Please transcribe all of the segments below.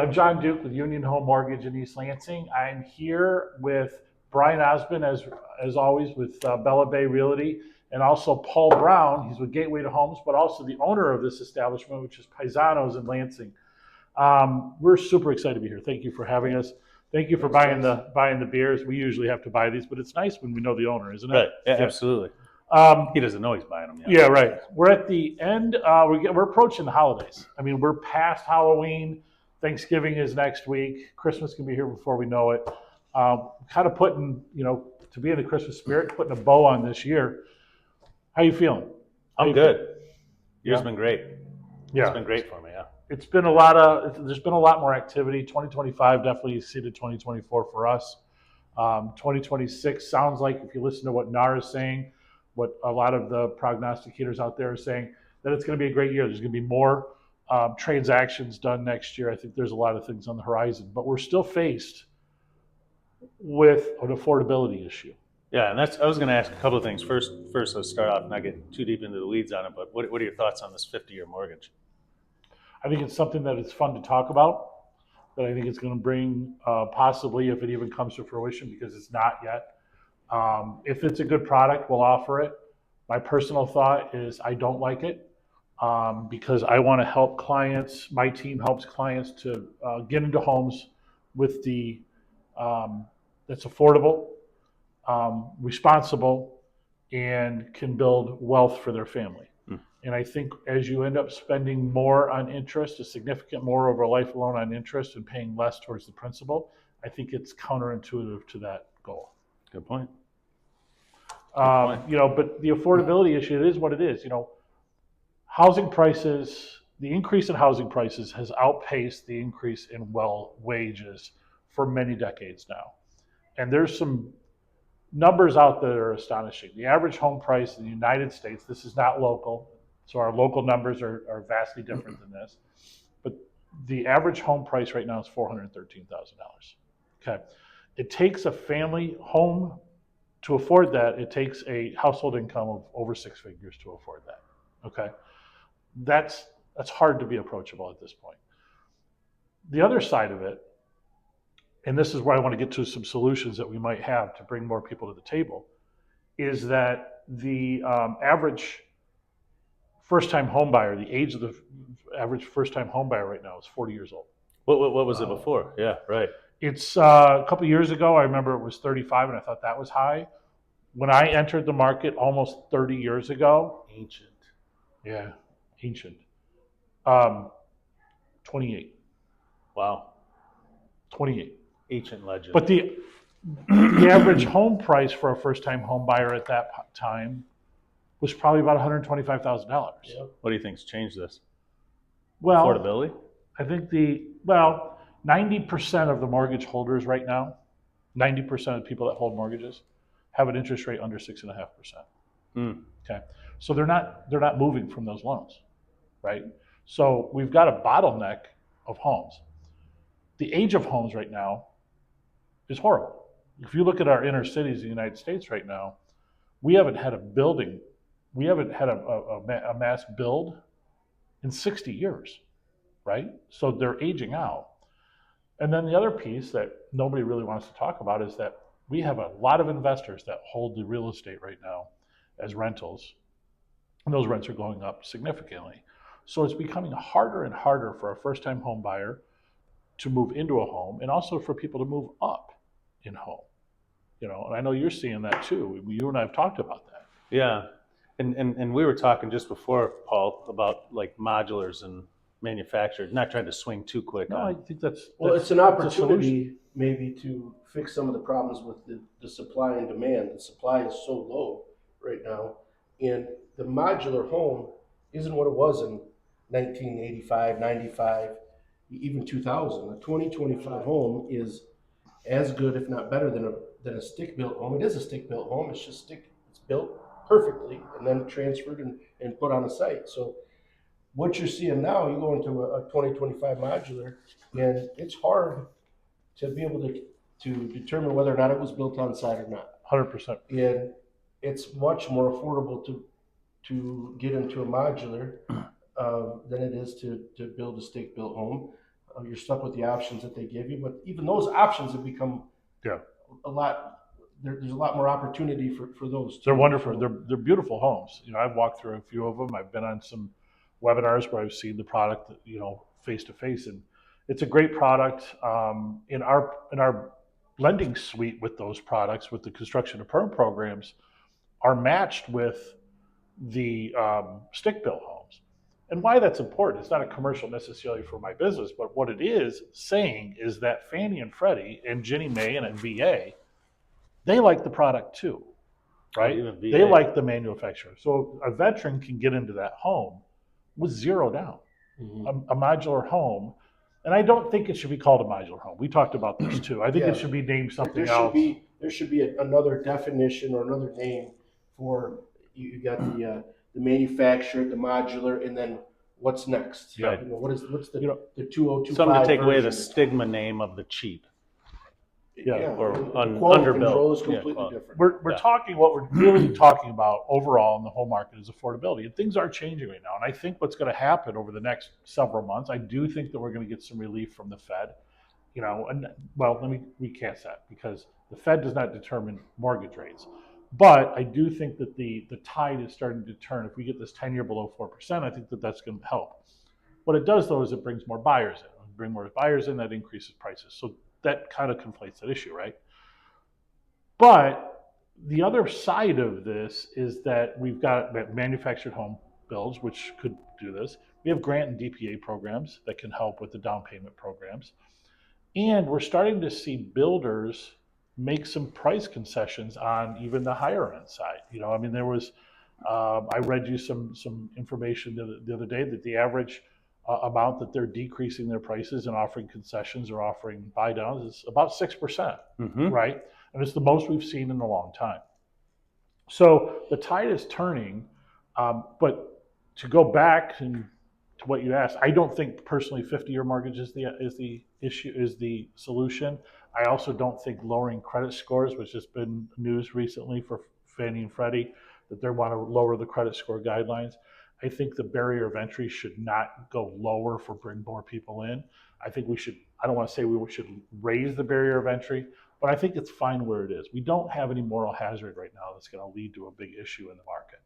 I'm John Duke with Union Home Mortgage in East Lansing. I'm here with Brian Osmond, as always, with Bella Bay Realty, and also Paul Brown. He's with Gateway to Homes, but also the owner of this establishment, which is Paisanos in Lansing. We're super excited to be here. Thank you for having us. Thank you for buying the beers. We usually have to buy these, but it's nice when we know the owner, isn't it? Right. Yeah, absolutely. He doesn't know he's buying them yet. Yeah, right. We're at the end. We're approaching the holidays. I mean, we're past Halloween. Thanksgiving is next week. Christmas can be here before we know it. Kind of putting, to be in the Christmas spirit, putting a bow on this year. How you feeling? I'm good. Year's been great. Yeah, it's been great for me. Yeah. There's been a lot more activity. 2025 definitely exceeded 2024 for us. 2026 sounds like, if you listen to what NAR is saying, what a lot of the prognosticators out there are saying, that it's going to be a great year. There's going to be more transactions done next year. I think there's a lot of things on the horizon, but we're still faced with an affordability issue. Yeah, and I was going to ask a couple of things. First, let's start off, not get too deep into the weeds on it, but what are your thoughts on this 50-year mortgage? I think it's something that it's fun to talk about, that I think it's going to bring, possibly, if it even comes to fruition, because it's not yet. If it's a good product, we'll offer it. My personal thought is I don't like it because I want to help clients. My team helps clients to get into homes with that's affordable, responsible, and can build wealth for their family. And I think as you end up spending more on interest, a significant more over a life loan on interest, and paying less towards the principal, I think it's counterintuitive to that goal. Good point. But the affordability issue, it is what it is. Housing prices, the increase in housing prices has outpaced the increase in wages for many decades now. And there's some numbers out there that are astonishing. The average home price in the United States, this is not local, so our local numbers are vastly different than this, but the average home price right now is $413,000. Okay. It takes a family home to afford that. It takes a household income of over 6 figures to afford that. Okay. That's hard to be approachable at this point. The other side of it, and this is where I want to get to some solutions that we might have to bring more people to the table, is that the average first-time home buyer, the age of the average first-time home buyer right now is 40 years old. What was it before? Yeah, right. It's a couple of years ago, I remember it was 35, and I thought that was high. When I entered the market almost 30 years ago, Ancient. Yeah, ancient. 28. Wow. 28. Ancient legend. But the average home price for a first-time home buyer at that time was probably about $125,000. Yep. What do you think's changed this? Well, affordability? I think 90% of the mortgage holders right now, 90% of people that hold mortgages have an interest rate under 6.5%. Okay, so they're not moving from those loans, right? So we've got a bottleneck of homes. The age of homes right now is horrible. If you look at our inner cities in the United States right now, we haven't had a mass build in 60 years, right? So they're aging out. And then the other piece that nobody really wants to talk about is that we have a lot of investors that hold the real estate right now as rentals, and those rents are going up significantly. So it's becoming harder and harder for a first-time home buyer to move into a home, and also for people to move up in home. And I know you're seeing that too. You and I have talked about that. Yeah, and we were talking just before, Paul, about like modulars and manufactured. Not trying to swing too quick. No, I think that's it's an opportunity maybe to fix some of the problems with the supply and demand. The supply is so low right now, and the modular home isn't what it was in 1985, 95, even 2000. A 2025 home is as good, if not better, than a stick-built home. It is a stick-built home. It's just it's built perfectly and then transferred and put on a site. So what you're seeing now, you go into a 2025 modular, and it's hard to be able to determine whether or not it was built on site or not. 100%. And it's much more affordable to get into a modular than it is to build a stick-built home. you're stuck with the options that they give you. But even those options have become Yeah. a lot. There's a lot more opportunity for those. They're too. wonderful. So, They're beautiful homes. I've walked through a few of them. I've been on some webinars where I've seen the product, face to face, and it's a great product. In our lending suite with those products, with the construction to perm programs, are matched with the stick built homes. And why that's important, it's not a commercial necessarily for my business, but what it is saying is that Fannie and Freddie and Ginnie Mae and VA, they like the product too, right? even VA. They like the manufacturer. So a veteran can get into that home with zero down, a modular home. And I don't think it should be called a modular home. We talked about this too. I think Yeah. it should be named something there else. There should be another definition or another name for you got the manufacturer, the modular, and then what's next? Yeah. What's the You know, the 2025 Something to take away the version? stigma name of the cheap. Yeah. Or and quality underbuilt. control is Yeah, completely quality. different. We're Yeah. talking, what we're really talking about overall in the whole market is affordability. And things are changing right now. And I think what's going to happen over the next several months, I do think that we're going to get some relief from the Fed. And well, let me recast that, because the Fed does not determine mortgage rates. But I do think that the tide is starting to turn. If we get this 10-year below 4%, I think that that's going to help. What it does, though, is it brings more buyers in. When you bring more buyers in, that increases prices. So that kind of conflates that issue, right? But the other side of this is that we've got manufactured home builds, which could do this. We have grant and DPA programs that can help with the down payment programs. And we're starting to see builders make some price concessions on even the higher end side. There was, I read you some information the other day that the average amount that they're decreasing their prices and offering concessions or offering buy downs is about 6%, right? And it's the most we've seen in a long time. So the tide is turning, but to go back to what you asked, I don't think personally 50-year mortgage is the issue, is the solution. I also don't think lowering credit scores, which has been news recently for Fannie and Freddie, that they want to lower the credit score guidelines. I think the barrier of entry should not go lower for bring more people in. I think we should, I don't want to say we should raise the barrier of entry, but I think it's fine where it is. We don't have any moral hazard right now that's going to lead to a big issue in the market.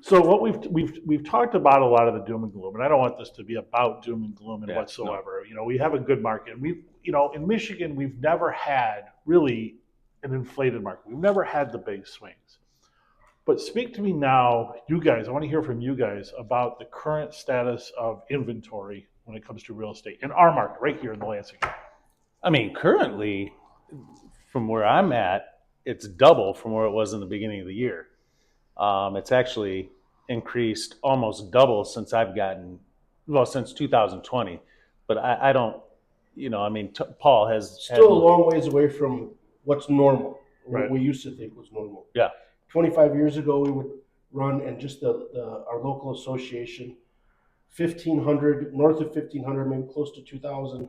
So what we've talked about a lot of the doom and gloom, and I don't want this to be about doom and gloom and whatsoever. No. We have a good market. In Michigan, we've never had really an inflated market. We've never had the big swings. But speak to me now, you guys. I want to hear from you guys about the current status of inventory when it comes to real estate in our market, right here in the Lansing area. Currently, from where I'm at, it's double from where it was in the beginning of the year. It's actually increased almost double since since 2020. But I don't, Paul has Still a long ways away from what's normal, Right. what we used to think was normal. Yeah. 25 years ago, we would run, and just our local association, 1,500, north of 1,500, maybe close to 2,000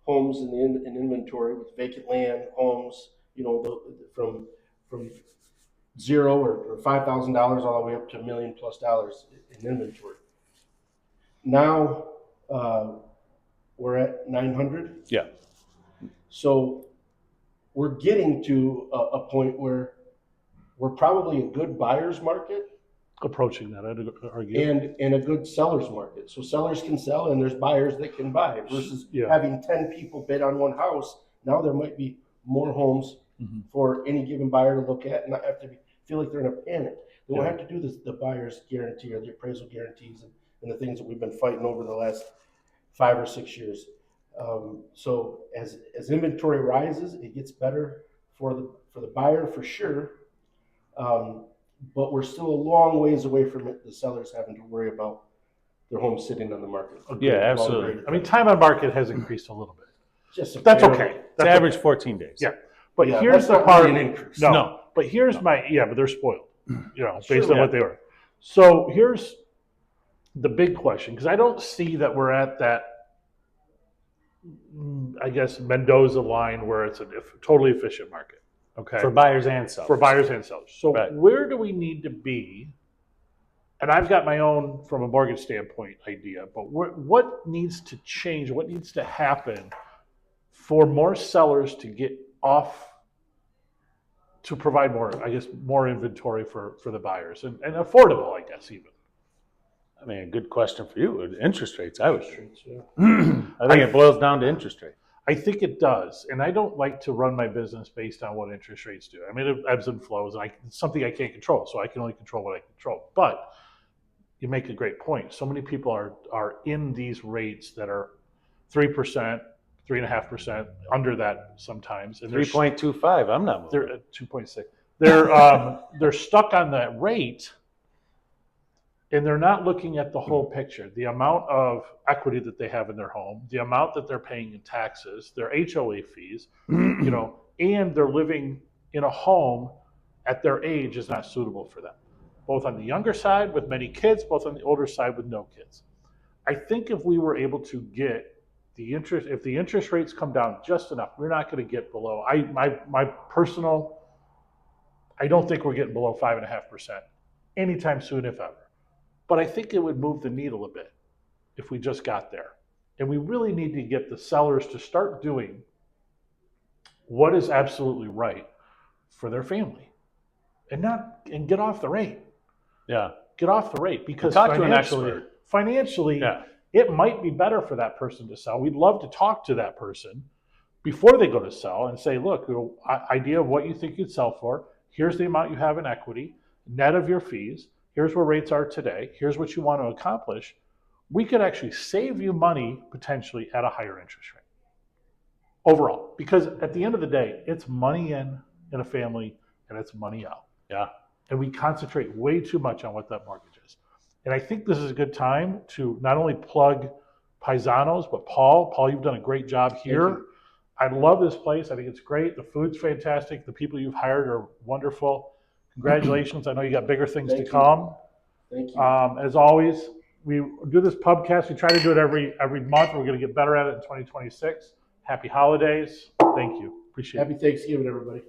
homes in inventory with vacant land, homes, from zero or $5,000 all the way up to $1 million+ in inventory. Now we're at 900. Yeah. So we're getting to a point where we're probably a good buyer's market Approaching that, I'd argue. and a good seller's market. So sellers can sell and there's buyers that can buy versus having 10 people bid on one house. Now there might be more homes for any given buyer to look at and not have to feel like they're in a panic. They won't have to do the buyer's guarantee or the appraisal guarantees and the things that we've been fighting over the last 5 or 6 years. So as inventory rises, it gets better for the buyer for sure. But we're still a long ways away from the sellers having to worry about their home sitting on the market. Yeah, absolutely. Time on market has increased a little bit. That's okay. It's average 14 days. Yeah. But Yeah, here's that's the not part. really an increase. No. But here's but they're spoiled, based on Yeah. what they were. So here's the big question, because I don't see that we're at that, I guess, Mendoza line where it's a totally efficient market. Okay. For buyers and sellers. For buyers and sellers. So Right. where do we need to be and I've got my own, from a mortgage standpoint, idea, but what needs to change, what needs to happen for more sellers to get off, to provide more, I guess, more inventory for the buyers and affordable, I guess, even. I mean, a good question for you. Interest rates, I would. Yeah. I think it boils down to interest rate. I think it does, and I don't like to run my business based on what interest rates do. I mean, it ebbs and flows, and it's something I can't control, so I can only control what I control. But you make a great point. So many people are in these rates that are 3%, 3.5%, under that sometimes, and 3.25. I'm not moving. they're at 2.6. They're stuck on that rate, and they're not looking at the whole picture. The amount of equity that they have in their home, the amount that they're paying in taxes, their HOA fees, and they're living in a home at their age is not suitable for them. Both on the younger side with many kids, both on the older side with no kids. I think if we were able to get if the interest rates come down just enough, we're not going to get below. My personal, I don't think we're getting below 5.5% anytime soon, if ever. But I think it would move the needle a bit if we just got there. And we really need to get the sellers to start doing what is absolutely right for their family, and get off the rate. Yeah. Get off the rate, because talk to an expert. Financially, Yeah. it might be better for that person to sell. We'd love to talk to that person before they go to sell and say, look, idea of what you think you'd sell for. Here's the amount you have in equity, net of your fees. Here's where rates are today. Here's what you want to accomplish. We could actually save you money potentially at a higher interest rate overall, because at the end of the day, it's money in a family and it's money out. Yeah. And we concentrate way too much on what that mortgage is. And I think this is a good time to not only plug Paisanos, but Paul, you've done a great job here. I love this place. I think it's great. The food's fantastic. The people you've hired are wonderful. Congratulations. I know you got bigger things to come. Thank you. As always, we do this pubcast. We try to do it every month. We're going to get better at it in 2026. Happy holidays. Thank you. Appreciate it. Happy Thanksgiving, everybody.